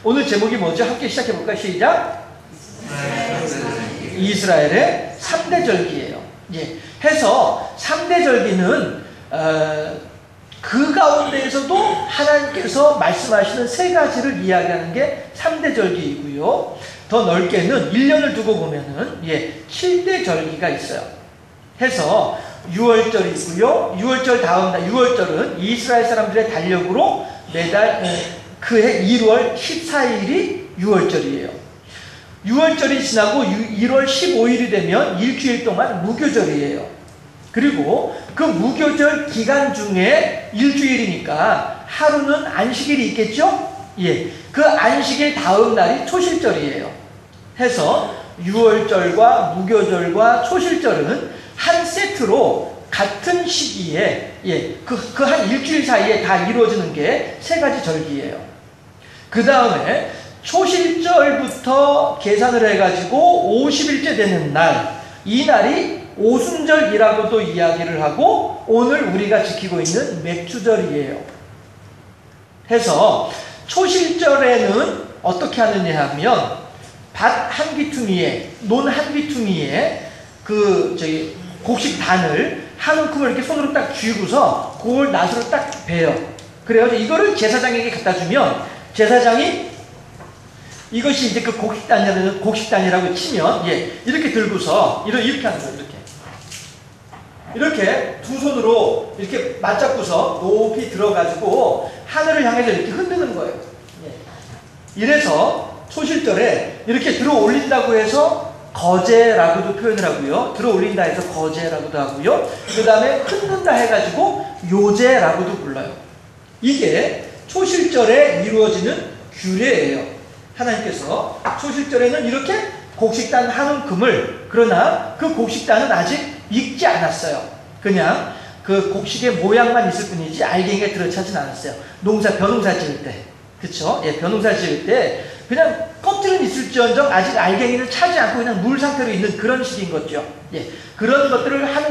오늘 제목이 뭐죠? 함께 시작해볼까요? 시작! 이스라엘의 3대 절기예요. 예. 해서 3대 절기는 그 가운데에서도 하나님께서 말씀하시는 세 가지를 이야기하는 게 3대 절기이고요. 더 넓게는 1년을 두고 보면은 7대 절기가 있어요. 해서 6월절이 있고요. 6월절 다음 날 6월절은 이스라엘 사람들의 달력으로 매달 그해 1월 14일이 6월절이에요. 6월절이 지나고 1월 15일이 되면 일주일 동안 무교절이에요. 그리고 그 무교절 기간 중에 일주일이니까 하루는 안식일이 있겠죠? 예. 그 안식일 다음 날이 초실절이에요. 해서 6월절과 무교절과 초실절은 한 세트로 같은 시기에 그 한 일주일 사이에 다 이루어지는 게 세 가지 절기예요. 그 다음에 초실절부터 계산을 해가지고 50일째 되는 날, 이 날이 오순절이라고도 이야기를 하고 오늘 우리가 지키고 있는 맥주절이에요. 해서 초실절에는 어떻게 하느냐 하면 밭 한 귀퉁이에, 논 한 귀퉁이에 곡식단을 한 움큼을 이렇게 손으로 딱 쥐고서 그걸 낫으로 딱 베요. 그래가지고 이거를 제사장에게 갖다 주면 제사장이 이것이 이제 그 곡식단이라고 치면 이렇게 들고서 이렇게 하는 거예요. 이렇게 두 손으로 이렇게 맞잡고서 높이 들어가지고 하늘을 향해서 이렇게 흔드는 거예요. 이래서 초실절에 이렇게 들어 올린다고 해서 거제라고도 표현을 하고요. 들어 올린다 해서 거제라고도 하고요. 그 다음에 흔든다 해가지고 요제라고도 불러요. 이게 초실절에 이루어지는 규례예요. 하나님께서 초실절에는 이렇게 곡식단 한 움큼을, 그러나 그 곡식단은 아직 익지 않았어요. 그냥 그 곡식의 모양만 있을 뿐이지 알갱이가 들어차진 않았어요. 벼농사 지을 때. 그쵸? 벼농사 지을 때 그냥 껍질은 있을지언정 아직 알갱이를 차지 않고 그냥 물 상태로 있는 그런 식인 거죠. 그런 것들을 한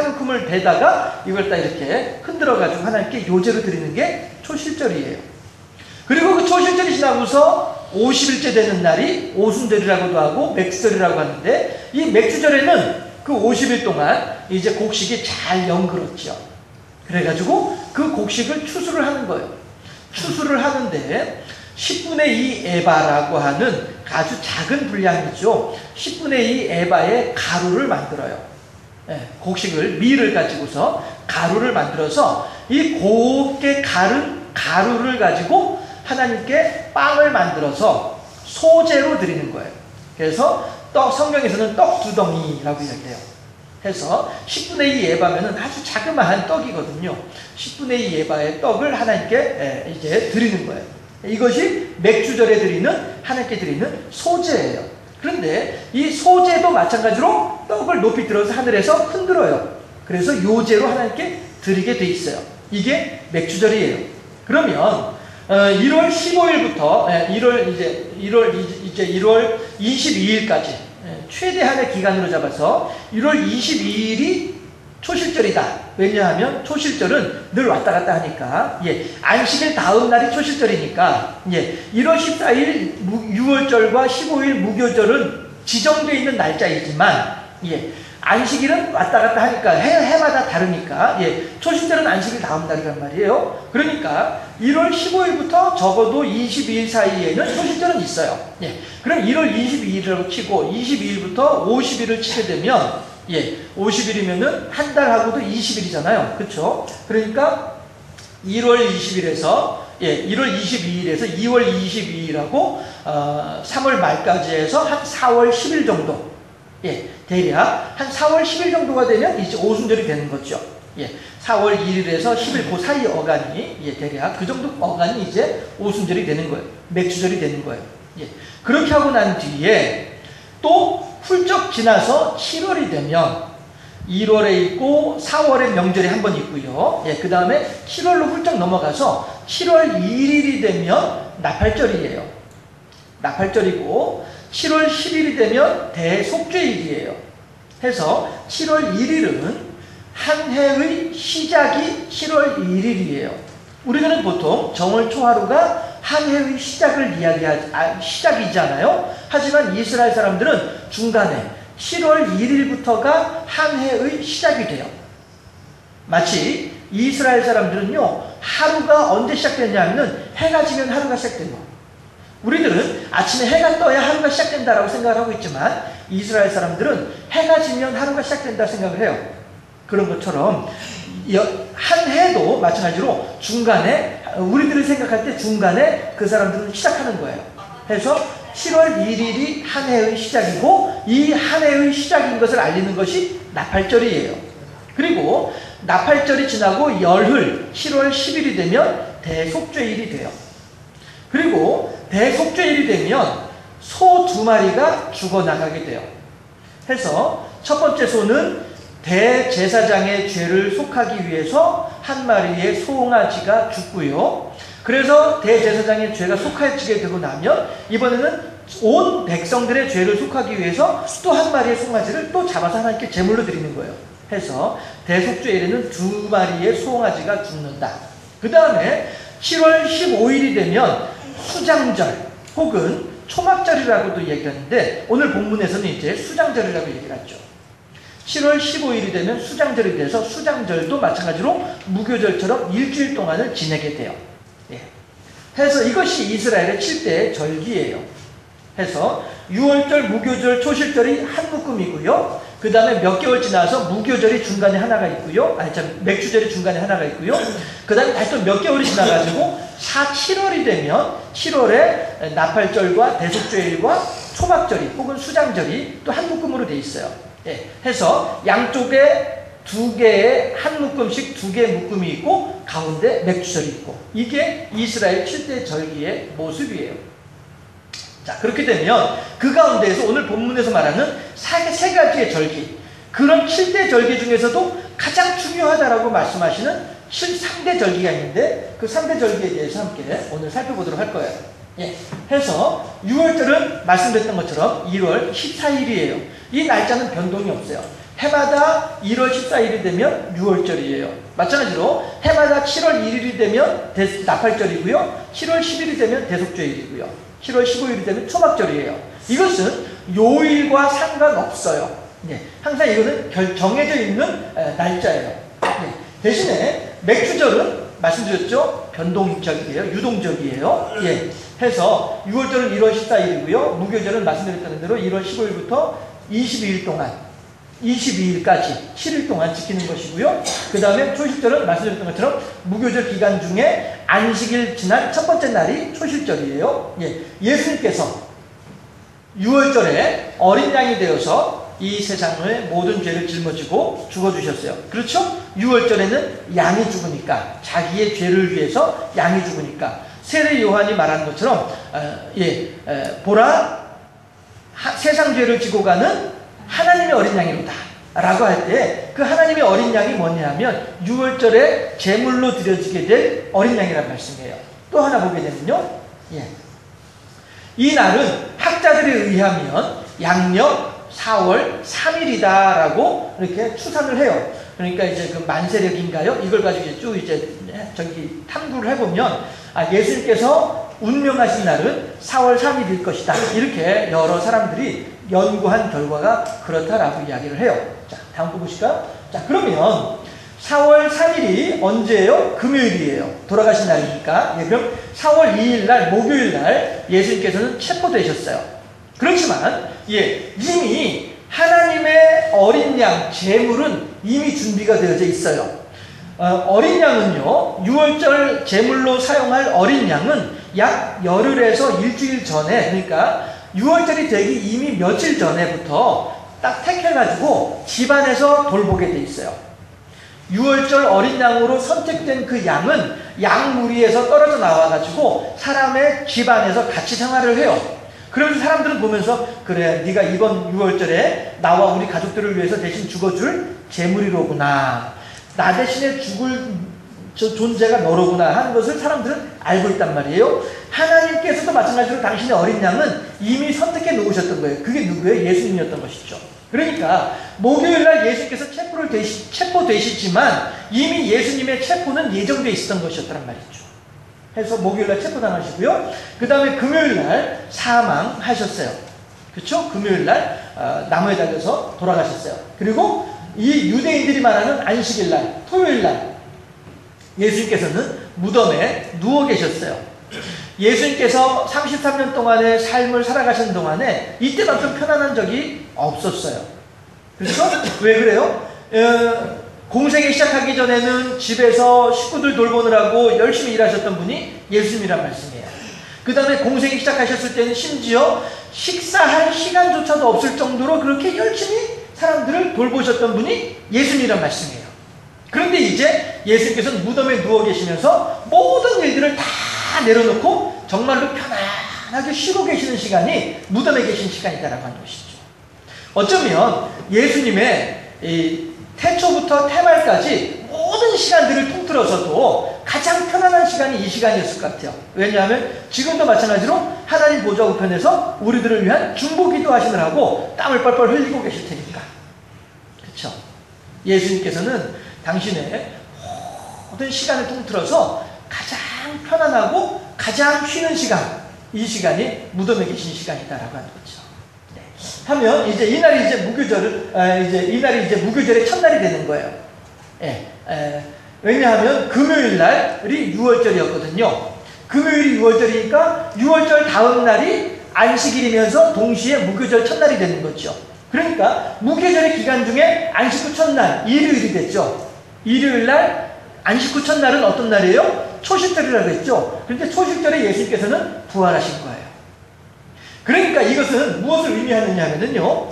움큼을 베다가 이걸 딱 이렇게 흔들어가지고 하나님께 요제로 드리는 게 초실절이에요. 그리고 그 초실절이 지나고서 50일째 되는 날이 오순절이라고도 하고 맥주절이라고 하는데, 이 맥주절에는 그 50일 동안 이제 곡식이 잘 연그렀죠. 그래가지고 그 곡식을 추수를 하는 거예요. 추수를 하는데 10분의 2 에바라고 하는 아주 작은 분량이죠. 10분의 2 에바의 가루를 만들어요. 곡식을, 밀을 가지고서 가루를 만들어서 이 곱게 가른 가루를 가지고 하나님께 빵을 만들어서 소제로 드리는 거예요. 그래서 성경에서는 떡 두덩이라고 이야기해요. 해서 10분의 2 에바면은 아주 자그마한 떡이거든요. 10분의 2 에바의 떡을 하나님께 이제 드리는 거예요. 이것이 맥주절에 드리는, 하나님께 드리는 소제예요. 그런데 이 소제도 마찬가지로 떡을 높이 들어서 하늘에서 흔들어요. 그래서 요제로 하나님께 드리게 돼 있어요. 이게 맥주절이에요. 그러면 1월 15일부터 1월 22일까지 최대한의 기간으로 잡아서 1월 22일이 초실절이다. 왜냐하면 초실절은 늘 왔다 갔다 하니까 안식일 다음 날이 초실절이니까 1월 14일 6월절과 15일 무교절은 지정되어 있는 날짜이지만 안식일은 왔다 갔다 하니까 해마다 다르니까 초실절은 안식일 다음 날이란 말이에요. 그러니까 1월 15일부터 적어도 22일 사이에는 초실절은 있어요. 그럼 1월 22일이라고 치고 22일부터 50일을 치게 되면 50일이면은 한 달하고도 20일이잖아요. 그렇죠? 그러니까 1월 20일에서 1월 22일에서 2월 22일하고 3월 말까지 해서 한 4월 10일 정도, 대략 한 4월 10일 정도가 되면 이제 오순절이 되는 거죠. 4월 1일에서 10일 그 사이 어간이 대략 그 정도 어간이 이제 오순절이 되는 거예요. 맥주절이 되는 거예요. 그렇게 하고 난 뒤에 또 훌쩍 지나서 7월이 되면 1월에 있고 4월에 명절이 한 번 있고요. 그 다음에 7월로 훌쩍 넘어가서 7월 1일이 되면 나팔절이에요. 나팔절이고 7월 10일이 되면 대속죄일이에요. 해서 7월 1일은 한 해의 시작이 7월 1일이에요. 우리는 보통 정월 초하루가 한 해의 시작을 시작이잖아요. 하지만 이스라엘 사람들은 중간에 7월 1일부터가 한 해의 시작이 돼요. 마치 이스라엘 사람들은요, 하루가 언제 시작되냐면 해가 지면 하루가 시작돼요. 우리들은 아침에 해가 떠야 하루가 시작된다라고 생각을 하고 있지만 이스라엘 사람들은 해가 지면 하루가 시작된다 생각을 해요. 그런 것처럼 한 해도 마찬가지로 중간에, 우리들이 생각할 때 중간에 그 사람들은 시작하는 거예요. 해서 7월 1일이 한 해의 시작이고 이 한 해의 시작인 것을 알리는 것이 나팔절이에요. 그리고 나팔절이 지나고 열흘 7월 10일이 되면 대속죄일이 돼요. 그리고 대속죄일이 되면 소 2마리가 죽어나가게 돼요. 해서 첫 번째 소는 대제사장의 죄를 속하기 위해서 한 마리의 송아지가 죽고요. 그래서 대제사장의 죄가 속해지게 되고 나면 이번에는 온 백성들의 죄를 속하기 위해서 또 한 마리의 송아지를 또 잡아서 하나님께 제물로 드리는 거예요. 해서 대속죄일에는 2마리의 송아지가 죽는다. 그 다음에 7월 15일이 되면 수장절 혹은 초막절이라고도 얘기하는데 오늘 본문에서는 이제 수장절이라고 얘기를 하죠. 7월 15일이 되면 수장절이 돼서 수장절도 마찬가지로 무교절처럼 일주일 동안을 지내게 돼요. 예. 해서 이것이 이스라엘의 7대 절기예요. 해서 6월절, 무교절, 초실절이 한 묶음이고요. 그 다음에 몇 개월 지나서 무교절이 중간에 하나가 있고요. 맥주절이 중간에 하나가 있고요. 그 다음에 다시 또 몇 개월이 지나가지고 7월이 되면 7월에 나팔절과 대속죄일과 초막절이 혹은 수장절이 또 한 묶음으로 돼 있어요. 예. 해서 양쪽에 2개의 한 묶음씩 2개의 묶음이 있고 가운데 맥주절이 있고 이게 이스라엘 7대 절기의 모습이에요. 자, 그렇게 되면 그 가운데에서 오늘 본문에서 말하는 세 가지의 절기, 그런 7대 절기 중에서도 가장 중요하다라고 말씀하시는 3대 절기가 있는데 그 3대 절기에 대해서 함께 오늘 살펴보도록 할 거예요. 예. 해서 6월절은 말씀드렸던 것처럼 1월 14일이에요. 이 날짜는 변동이 없어요. 해마다 1월 14일이 되면 6월절이에요. 마찬가지로 해마다 7월 1일이 되면 나팔절이고요. 7월 10일이 되면 대속죄일이고요. 7월 15일이 되면 초막절이에요. 이것은 요일과 상관없어요. 예, 항상 이거는 정해져 있는 날짜예요. 예, 대신에 맥주절은 말씀드렸죠? 변동적이에요. 유동적이에요. 예, 해서 6월절은 1월 14일이고요. 무교절은 말씀드렸던 대로 1월 15일부터 22일 동안 22일까지 7일 동안 지키는 것이고요. 그 다음에 초실절은 말씀드렸던 것처럼 무교절 기간 중에 안식일 지난 첫 번째 날이 초실절이에요. 예, 예수님께서 6월절에 어린 양이 되어서 이 세상의 모든 죄를 짊어지고 죽어주셨어요. 그렇죠? 6월절에는 양이 죽으니까, 자기의 죄를 위해서 양이 죽으니까 세례 요한이 말한 것처럼 보라, 세상 죄를 지고 가는 하나님의 어린 양이로다 라고 할 때 그 하나님의 어린 양이 뭐냐면 6월절에 제물로 드려지게 될 어린 양이라는 말씀이에요. 또 하나 보게 되면요, 예, 이 날은 학자들에 의하면 양력 4월 3일이다 라고 이렇게 추산을 해요. 그러니까 이제 그 만세력인가요? 이걸 가지고 이제 쭉 저기 탐구를 해보면 예수님께서 운명하신 날은 4월 3일일 것이다, 이렇게 여러 사람들이 연구한 결과가 그렇다라고 이야기를 해요. 자, 다음 거 보실까요? 자, 그러면 4월 3일이 언제예요? 금요일이에요. 돌아가신 날이니까. 예, 그럼 4월 2일 날, 목요일 날 예수님께서는 체포되셨어요. 그렇지만 이미 하나님의 어린 양 제물은 이미 준비가 되어져 있어요. 어린 양은요, 6월절 제물로 사용할 어린 양은 약 열흘에서 일주일 전에, 그러니까 6월절이 되기 이미 며칠 전에부터 딱 택해가지고 집안에서 돌보게 돼 있어요. 6월절 어린 양으로 선택된 그 양은 양무리에서 떨어져 나와가지고 사람의 집안에서 같이 생활을 해요. 그러면서 사람들은 보면서, 그래, 네가 이번 6월절에 나와 우리 가족들을 위해서 대신 죽어줄 제물이로구나, 나 대신에 죽을 존재가 너로구나 하는 것을 사람들은 알고 있단 말이에요. 하나님께서도 마찬가지로 당신의 어린 양은 이미 선택해 놓으셨던 거예요. 그게 누구예요? 예수님이었던 것이죠. 그러니까 목요일날 예수님께서 체포되시지만 이미 예수님의 체포는 예정되어 있었던 것이었단 말이죠. 해서 목요일날 체포당하시고요. 그 다음에 금요일날 사망하셨어요. 그렇죠? 금요일날 나무에 달려서 돌아가셨어요. 그리고 이 유대인들이 말하는 안식일날, 토요일날 예수님께서는 무덤에 누워 계셨어요. 예수님께서 33년 동안의 삶을 살아가신 동안에 이때만큼 편안한 적이 없었어요. 그렇죠? 왜 그래요? 공생이 시작하기 전에는 집에서 식구들 돌보느라고 열심히 일하셨던 분이 예수님이란 말씀이에요. 그 다음에 공생이 시작하셨을 때는 심지어 식사할 시간조차도 없을 정도로 그렇게 열심히 사람들을 돌보셨던 분이 예수님이란 말씀이에요. 그런데 이제 예수님께서는 무덤에 누워 계시면서 모든 일들을 다 내려놓고 정말로 편안하게 쉬고 계시는 시간이 무덤에 계신 시간이다라고 하는 것이죠. 어쩌면 예수님의 태초부터 태말까지 모든 시간들을 통틀어서도 가장 편안한 시간이 이 시간이었을 것 같아요. 왜냐하면 지금도 마찬가지로 하나님 보좌 우편에서 우리들을 위한 중보기도 하시느라고 땀을 뻘뻘 흘리고 계실 테니까. 그렇죠? 예수님께서는 당신의 모든 시간을 통틀어서 가장 편안하고 가장 쉬는 시간, 이 시간이 무덤에 계신 시간이다라고 하는 거죠. 네. 하면 이제 이날이 이제 무교절의 첫날이 되는 거예요. 왜냐하면 금요일 날이 6월절이었거든요. 금요일이 6월절이니까 6월절 다음 날이 안식일이면서 동시에 무교절 첫날이 되는 거죠. 그러니까 무교절의 기간 중에 안식 후 첫날, 일요일이 됐죠. 일요일 날 안식 후 첫날은 어떤 날이에요? 초실절이라고 했죠. 그런데 초실절에 예수님께서는 부활하신 거예요. 그러니까 이것은 무엇을 의미하느냐 하면요,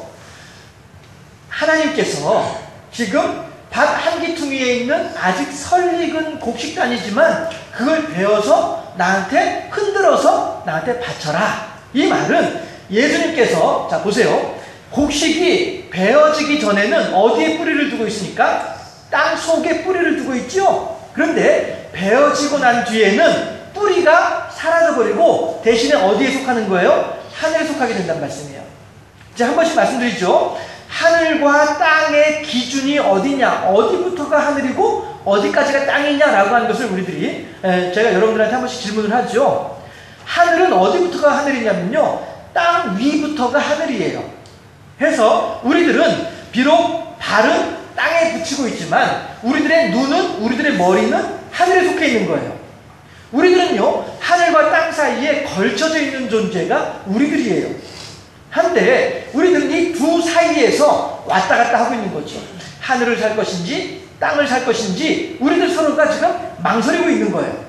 하나님께서 지금 밭 한 기퉁이에 있는 아직 설익은 곡식단이지만 그걸 베어서 나한테 흔들어서 나한테 바쳐라. 이 말은 예수님께서, 자 보세요, 곡식이 베어지기 전에는 어디에 뿌리를 두고 있습니까? 땅 속에 뿌리를 두고 있죠. 그런데 베어지고 난 뒤에는 뿌리가 사라져버리고 대신에 어디에 속하는 거예요? 하늘에 속하게 된다는 말씀이에요. 이제 한 번씩 말씀드리죠. 하늘과 땅의 기준이 어디냐, 어디부터가 하늘이고 어디까지가 땅이냐라고 하는 것을 우리들이, 제가 여러분들한테 한 번씩 질문을 하죠. 하늘은 어디부터가 하늘이냐면요, 땅 위부터가 하늘이에요. 해서 우리들은 비록 발은 땅에 붙이고 있지만 우리들의 눈은, 우리들의 머리는 하늘에 속해 있는 거예요. 우리들은요, 하늘과 땅 사이에 걸쳐져 있는 존재가 우리들이에요. 한데 우리들은 이 두 사이에서 왔다 갔다 하고 있는 거죠. 하늘을 살 것인지 땅을 살 것인지 우리들 서로가 지금 망설이고 있는 거예요.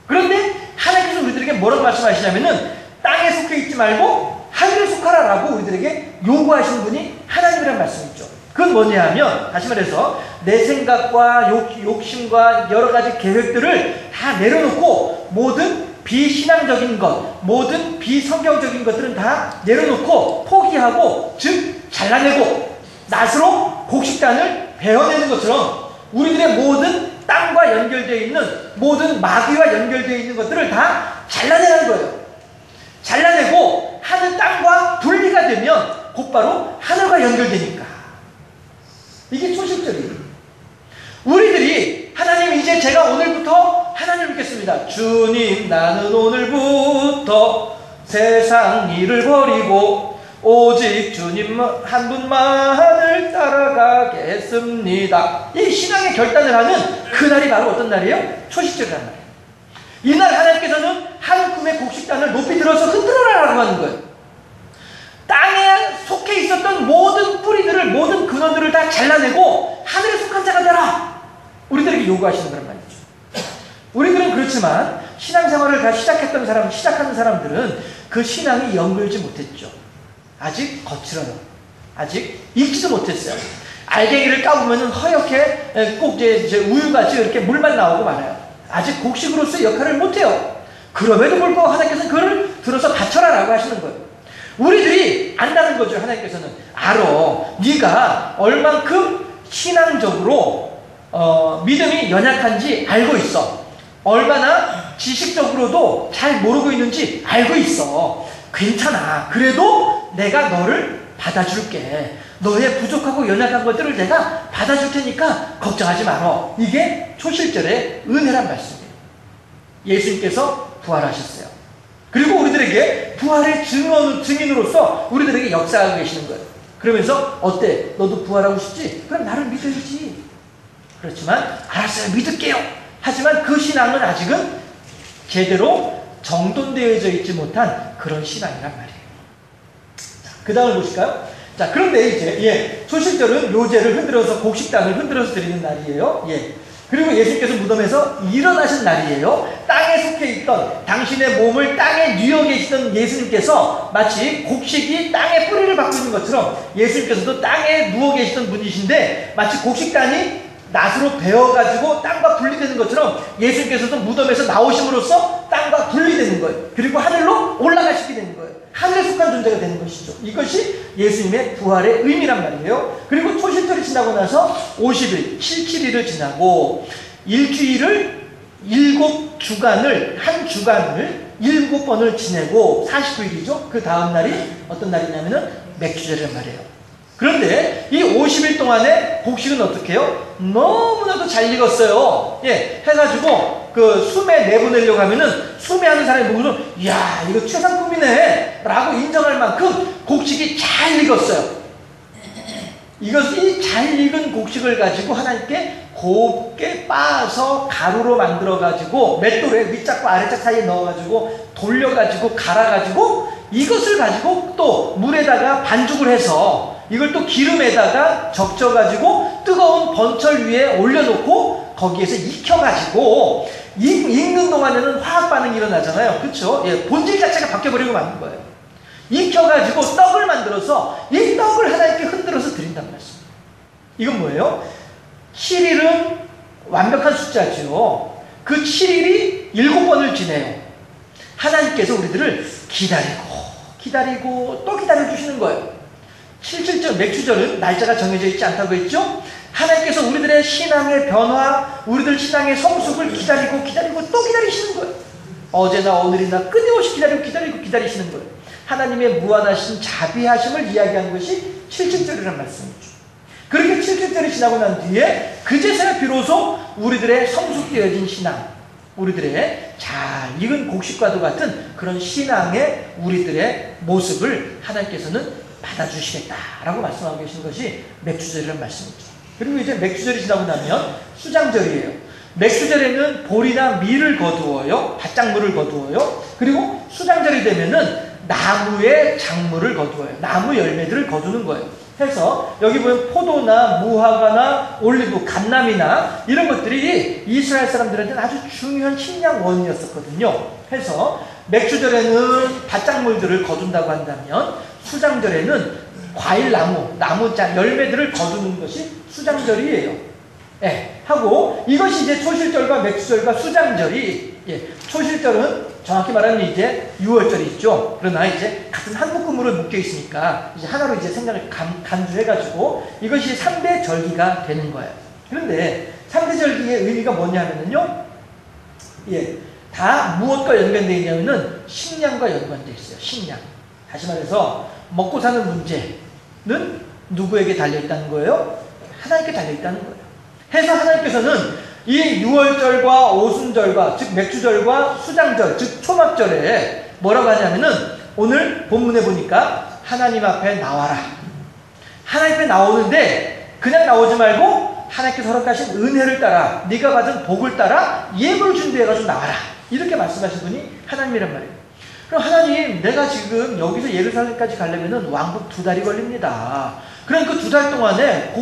그런데 하나님께서 우리들에게 뭐라고 말씀하시냐면은 땅에 속해 있지 말고 하늘에 속하라라고 우리들에게 요구하시는 분이 하나님이란 말씀이죠. 그건 뭐냐 하면, 다시 말해서 내 생각과 욕심과 여러 가지 계획들을 다 내려놓고 모든 비신앙적인 것, 모든 비성경적인 것들은 다 내려놓고 포기하고, 즉 잘라내고 낫으로 곡식단을 베어내는 것처럼 우리들의 모든 땅과 연결되어 있는, 모든 마귀와 연결되어 있는 것들을 다 잘라내는 거예요. 잘라내고 하늘 땅과 분리가 되면 곧바로 하늘과 연결되니까. 이게 초실절이에요. 우리들이 하나님, 이제 제가 오늘부터 하나님을 믿겠습니다. 주님, 나는 오늘부터 세상 일을 버리고 오직 주님 한 분만을 따라가겠습니다. 이 신앙의 결단을 하는 그날이 바로 어떤 날이에요? 초실절이라는 날이에요. 이날 하나님께서는 한 꿈의 곡식단을 높이 들어서 흔들어라라고 하는 거예요. 땅에 속해 있었던 모든 뿌리들을, 모든 근원들을 다 잘라내고 하늘에 속한 자가 되라, 우리들에게 요구하시는 그런 말이죠. 우리들은 그렇지만 신앙생활을 다 시작하는 사람들은 그 신앙이 연결지 못했죠. 아직 거칠어요. 아직 익지도 못했어요. 알갱이를 까보면 허옇게 꼭 이제 우유같이 이렇게 물만 나오고 말아요. 아직 곡식으로서의 역할을 못해요. 그럼에도 불구하고 하나님께서는 그를 들어서 바쳐라라고 하시는 거예요. 우리들이 안다는 거죠. 하나님께서는 알아. 네가 얼만큼 신앙적으로 믿음이 연약한지 알고 있어. 얼마나 지식적으로도 잘 모르고 있는지 알고 있어. 괜찮아. 그래도 내가 너를 받아줄게. 너의 부족하고 연약한 것들을 내가 받아줄 테니까 걱정하지 마라. 이게 초실절의 은혜란 말씀이에요. 예수님께서 부활하셨어요. 그리고 우리들에게 부활의 증인으로서 우리들에게 역사하고 계시는 거예요. 그러면서 어때? 너도 부활하고 싶지? 그럼 나를 믿어야지. 그렇지만 알았어요. 믿을게요. 하지만 그 신앙은 아직은 제대로 정돈되어져 있지 못한 그런 신앙이란 말이에요. 그 다음을 보실까요? 자, 그런데 이제 초실절은 요제를 흔들어서 곡식단을 흔들어서 드리는 날이에요. 그리고 예수님께서 무덤에서 일어나신 날이에요. 땅에 속해 있던 당신의 몸을 땅에 뉘어 계시던 예수님께서 마치 곡식이 땅에 뿌리를 받고 있는 것처럼 예수님께서도 땅에 누워 계시던 분이신데 마치 곡식단이 낫으로 베어가지고 땅과 분리되는 것처럼 예수님께서도 무덤에서 나오심으로써 땅과 분리되는 거예요. 그리고 하늘로 올라가시게 되는 거예요. 하늘에 속한 존재가 되는 것이죠. 이것이 예수님의 부활의 의미란 말이에요. 그리고 초실절이 지나고 나서 50일, 77일을 지나고 일주일을 7주간을 한 주간을 7번을 지내고 49일이죠. 그 다음 날이 어떤 날이냐면은 맥주절이란 말이에요. 그런데 이 50일 동안에 곡식은 어떻게 해요? 너무나도 잘 익었어요. 해가지고 그 수매 내보내려고 하면은 수매하는 사람이 보고서 이야 이거 최상급이네 라고 인정할 만큼 곡식이 잘 익었어요. 이것이 잘 익은 곡식을 가지고 하나님께 곱게 빻아서 가루로 만들어 가지고 맷돌에 윗짝과 아래짝 사이에 넣어 가지고 돌려 가지고 갈아 가지고 이것을 가지고 또 물에다가 반죽을 해서 이걸 또 기름에다가 적셔 가지고 뜨거운 번철 위에 올려놓고 거기에서 익혀가지고 익는 동안에는 화학 반응이 일어나잖아요. 그렇죠? 본질 자체가 바뀌어버리고 마는 거예요. 익혀가지고 떡을 만들어서 이 떡을 하나님께 흔들어서 드린단 말씀입니다. 이건 뭐예요? 7일은 완벽한 숫자죠. 그 7일이 7번을 지내요. 하나님께서 우리들을 기다리고 또 기다려주시는 거예요. 77절 맥주절은 날짜가 정해져 있지 않다고 했죠? 하나님께서 우리들의 신앙의 변화, 우리들 신앙의 성숙을 기다리고 또 기다리시는 거예요. 어제나 오늘이나 끊임없이 기다리시는 거예요. 하나님의 무한하신 자비하심을 이야기하는 것이 77절이라는 말씀이죠. 그렇게 77절이 지나고 난 뒤에 그제서야 비로소 우리들의 성숙되어진 신앙, 우리들의 잘 익은 곡식과도 같은 그런 신앙의 우리들의 모습을 하나님께서는 받아주시겠다라고 말씀하고 계신 것이 맥주절이라는 말씀이죠. 그리고 이제 맥주절이 지나고 나면 수장절이에요. 맥주절에는 볼이나 밀을 거두어요. 밭작물을 거두어요. 그리고 수장절이 되면은 나무의 작물을 거두어요. 나무 열매들을 거두는 거예요. 해서 여기 보면 포도나 무화과나 올리브, 감람이나 이런 것들이 이스라엘 사람들한테는 아주 중요한 식량 원이었었거든요. 해서 맥주절에는 밭작물들을 거둔다고 한다면 수장절에는 과일나무, 열매들을 거두는 것이 수장절이에요. 하고 이것이 이제 초실절과 맥주절과 수장절이 초실절은 정확히 말하면 이제 6월절이 있죠. 그러나 이제 같은 한 묶음으로 묶여 있으니까 이제 하나로 이제 생각을 간주해가지고 이것이 3대 절기가 되는 거예요. 그런데 3대 절기의 의미가 뭐냐면요, 다 무엇과 연관되어 있냐면은 식량과 연관되어 있어요. 식량. 다시 말해서 먹고 사는 문제는 누구에게 달려있다는 거예요? 하나님께 달려있다는 거예요. 해서 하나님께서는 이 6월절과 오순절과 즉 맥주절과 수장절 즉 초막절에 뭐라고 하냐면은 오늘 본문에 보니까 하나님 앞에 나와라. 하나님 앞에 나오는데 그냥 나오지 말고 하나님께서 허락하신 은혜를 따라 네가 받은 복을 따라 예물을 준비해가지고 나와라. 이렇게 말씀하신 분이 하나님이란 말이에요. 그럼 하나님 내가 지금 여기서 예루살렘까지 가려면은 왕복 2달이 걸립니다. 그럼 그 2달 동안에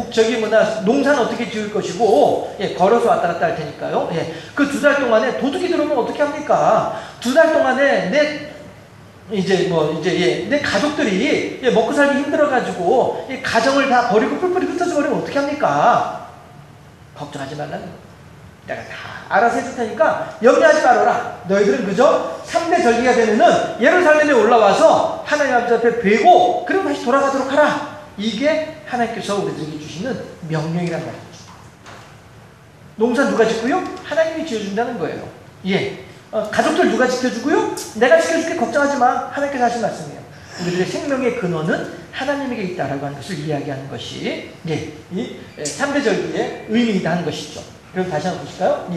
농사는 어떻게 지을 것이고, 걸어서 왔다 갔다 할 테니까요. 그 2달 동안에 도둑이 들어오면 어떻게 합니까? 2달 동안에 내 가족들이 먹고 살기 힘들어가지고 가정을 다 버리고 뿔뿔이 흩어져 버리면 어떻게 합니까? 걱정하지 말라는 거예요. 내가 다 알아서 해줄 테니까 염려하지 말아라. 너희들은 그저 3대 절기가 되면은 예루살렘에 올라와서 하나님 아버지 앞에 뵈고 그리고 다시 돌아가도록 하라. 이게 하나님께서 우리들에게 주시는 명령이란 말이죠. 농사 누가 짓고요? 하나님이 지어준다는 거예요. 가족들 누가 지켜주고요? 내가 지켜줄게 걱정하지 마. 하나님께서 하신 말씀이에요. 우리들의 생명의 근원은 하나님에게 있다라고 하는 것을 이야기하는 것이 이 3대 절기의 의미이다 하는 것이죠. 그럼 다시 한번 보실까요?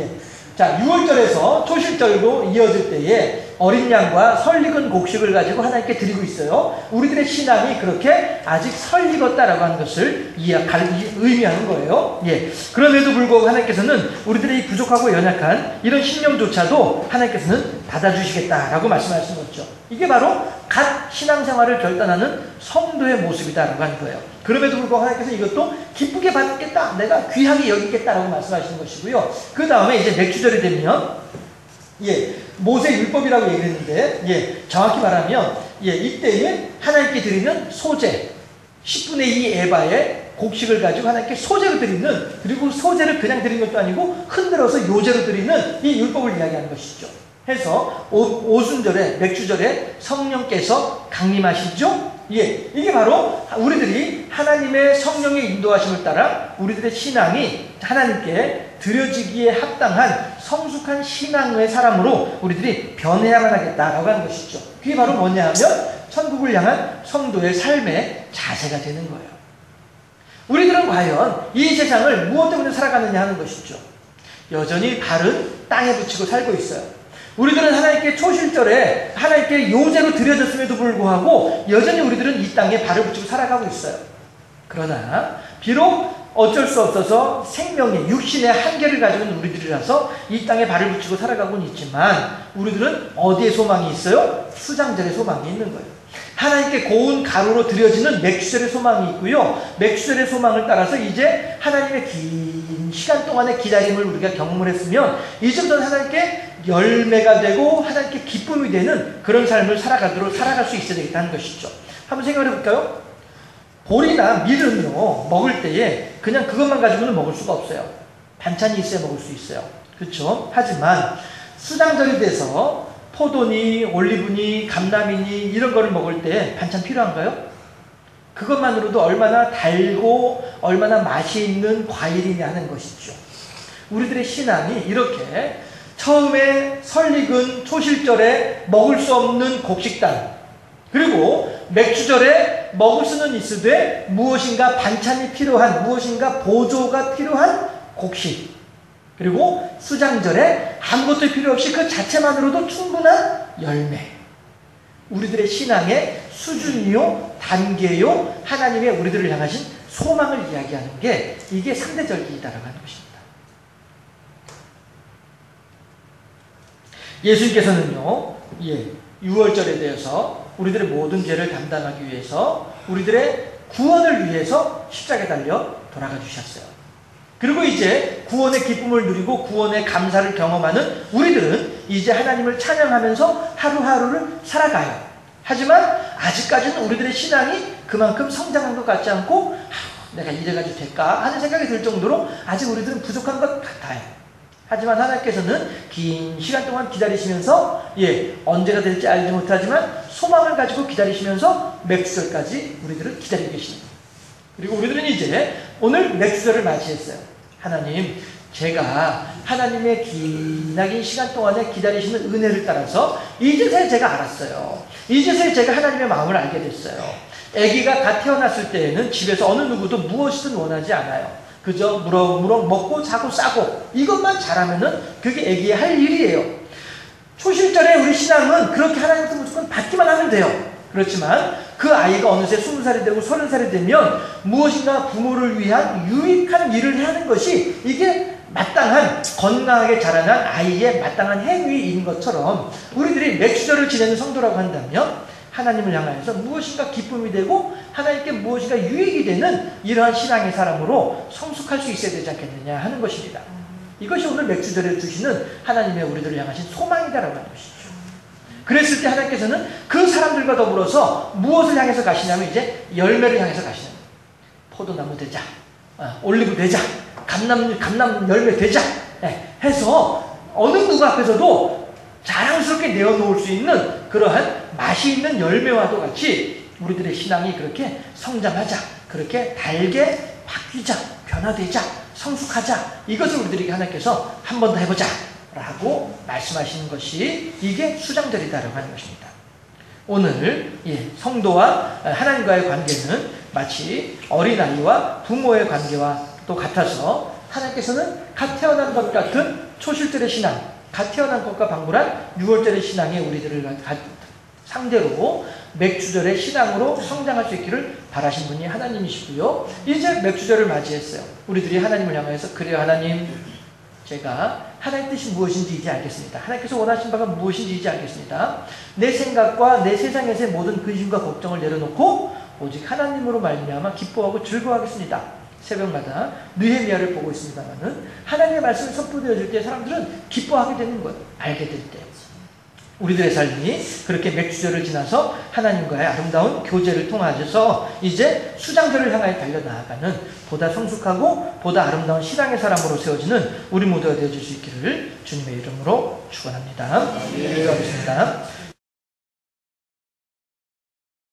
자, 6월절에서 초실절로 이어질 때에 어린 양과 설익은 곡식을 가지고 하나님께 드리고 있어요. 우리들의 신앙이 그렇게 아직 설익었다라고 하는 것을 의미하는 거예요. 예. 그럼에도 불구하고 하나님께서는 우리들의 이 부족하고 연약한 이런 신념조차도 하나님께서는 받아주시겠다라고 말씀하시는 거죠. 이게 바로 갓 신앙생활을 결단하는 성도의 모습이다라고 하는 거예요. 그럼에도 불구하고 하나님께서 이것도 기쁘게 받겠다, 내가 귀하게 여기겠다라고 말씀하시는 것이고요. 그 다음에 이제 맥주절이 되면 모세 율법이라고 얘기했는데 정확히 말하면 이때에 하나님께 드리는 소제 10분의 2 에바의 곡식을 가지고 하나님께 소제로 드리는, 그리고 소제를 그냥 드리는 것도 아니고 흔들어서 요제로 드리는 이 율법을 이야기하는 것이죠. 해서 오순절에 맥주절에 성령께서 강림하시죠. 이게 바로 우리들이 하나님의 성령의 인도하심을 따라 우리들의 신앙이 하나님께 드려지기에 합당한 성숙한 신앙의 사람으로 우리들이 변해야만 하겠다라고 하는 것이죠. 그게 바로 뭐냐 하면 천국을 향한 성도의 삶의 자세가 되는 거예요. 우리들은 과연 이 세상을 무엇 때문에 살아가느냐 하는 것이죠. 여전히 발은 땅에 붙이고 살고 있어요. 우리들은 하나님께 초실절에 하나님께 요제로 드려졌음에도 불구하고 여전히 우리들은 이 땅에 발을 붙이고 살아가고 있어요. 그러나 비록 어쩔 수 없어서 생명의 육신의 한계를 가지고 있는 우리들이라서 이 땅에 발을 붙이고 살아가고는 있지만 우리들은 어디에 소망이 있어요? 수장절의 소망이 있는 거예요. 하나님께 고운 가루로 드려지는 맥주절의 소망이 있고요. 맥주절의 소망을 따라서 이제 하나님의 긴 시간 동안의 기다림을 우리가 경험을 했으면 이제부터는 하나님께 열매가 되고 하나님께 기쁨이 되는 그런 삶을 살아갈 수 있어야 되겠다는 것이죠. 한번 생각해 볼까요? 보리나 밀은요, 먹을 때에 그냥 그것만 가지고는 먹을 수가 없어요. 반찬이 있어야 먹을 수 있어요. 그렇죠? 하지만 수장절이 돼서 포도니 올리브니 감람이니 이런 거를 먹을 때 반찬 필요한가요? 그것만으로도 얼마나 달고 얼마나 맛이 있는 과일이냐 하는 것이죠. 우리들의 신앙이 이렇게 처음에 설익은 초실절에 먹을 수 없는 곡식단, 그리고 맥주절에 먹을 수는 있으되 무엇인가 반찬이 필요한, 무엇인가 보조가 필요한 곡식, 그리고 수장절에 아무것도 필요 없이 그 자체만으로도 충분한 열매. 우리들의 신앙의 수준이요, 단계요, 하나님의 우리들을 향하신 소망을 이야기하는 게 이게 상대절기이다라고 하는 것입니다. 예수님께서는요, 6월절에 대해서 우리들의 모든 죄를 담당하기 위해서 우리들의 구원을 위해서 십자가에 달려 돌아가 주셨어요. 그리고 이제 구원의 기쁨을 누리고 구원의 감사를 경험하는 우리들은 이제 하나님을 찬양하면서 하루하루를 살아가요. 하지만 아직까지는 우리들의 신앙이 그만큼 성장한 것 같지 않고 내가 이래가지고 될까 하는 생각이 들 정도로 아직 우리들은 부족한 것 같아요. 하지만 하나님께서는 긴 시간 동안 기다리시면서 언제가 될지 알지 못하지만 소망을 가지고 기다리시면서 맥주절까지 우리들을 기다리고 계십니다. 그리고 우리들은 이제 오늘 맥주절을 맞이했어요. 하나님, 제가 하나님의 기나긴 시간 동안에 기다리시는 은혜를 따라서 이제서야 제가 알았어요. 이제서야 제가 하나님의 마음을 알게 됐어요. 아기가 갓 태어났을 때에는 집에서 어느 누구도 무엇이든 원하지 않아요. 그저 무럭무럭 먹고 자고 싸고 이것만 잘하면은 그게 아기의 할 일이에요. 초실절에 우리 신앙은 그렇게 하나님께 무조건 받기만 하면 돼요. 그렇지만 그 아이가 어느새 20살이 되고 30살이 되면 무엇인가 부모를 위한 유익한 일을 해야 하는 것이 이게 마땅한, 건강하게 자라난 아이의 마땅한 행위인 것처럼 우리들이 맥주절을 지내는 성도라고 한다면 하나님을 향하여서 무엇인가 기쁨이 되고 하나님께 무엇인가 유익이 되는 이러한 신앙의 사람으로 성숙할 수 있어야 되지 않겠느냐 하는 것입니다. 이것이 오늘 맥주절에 주시는 하나님의 우리들을 향하신 소망이다라고 하는 것이죠. 그랬을 때 하나님께서는 그 사람들과 더불어서 무엇을 향해서 가시냐면 이제 열매를 향해서 가시는 거예요. 포도나무 되자, 올리브 되자, 감람 열매 되자 해서 어느 누구 앞에서도 자랑스럽게 내어놓을 수 있는 그러한 맛이 있는 열매와도 같이 우리들의 신앙이 그렇게 성장하자, 그렇게 달게 바뀌자, 변화되자, 성숙하자, 이것을 우리들에게 하나님께서 한 번 더 해보자 라고 말씀하시는 것이 이게 수장절이다라고 하는 것입니다. 오늘 성도와 하나님과의 관계는 마치 어린아이와 부모의 관계와 또 같아서 하나님께서는 갓 태어난 것 같은 초실절의 신앙, 갓 태어난 것과 방불한 6월절의 신앙의 우리들을 상대로 맥주절의 신앙으로 성장할 수 있기를 바라신 분이 하나님이시고요. 이제 맥주절을 맞이했어요. 우리들이 하나님을 향해서 그래요 하나님, 제가 하나님의 뜻이 무엇인지 이제 알겠습니다. 하나님께서 원하신 바가 무엇인지 이제 알겠습니다. 내 생각과 내 세상에서의 모든 근심과 걱정을 내려놓고 오직 하나님으로 말미암아 기뻐하고 즐거워하겠습니다. 새벽마다 느헤미야를 보고 있습니다만은 하나님의 말씀이 선포되어질 때 사람들은 기뻐하게 되는 거예요. 알게 될 때. 우리들의 삶이 그렇게 맥주절을 지나서 하나님과의 아름다운 교제를 통하여서 이제 수장절을 향하여 달려나아가는 보다 성숙하고 보다 아름다운 신앙의 사람으로 세워지는 우리 모두가 되어줄 수 있기를 주님의 이름으로 축원합니다. 기도하겠습니다.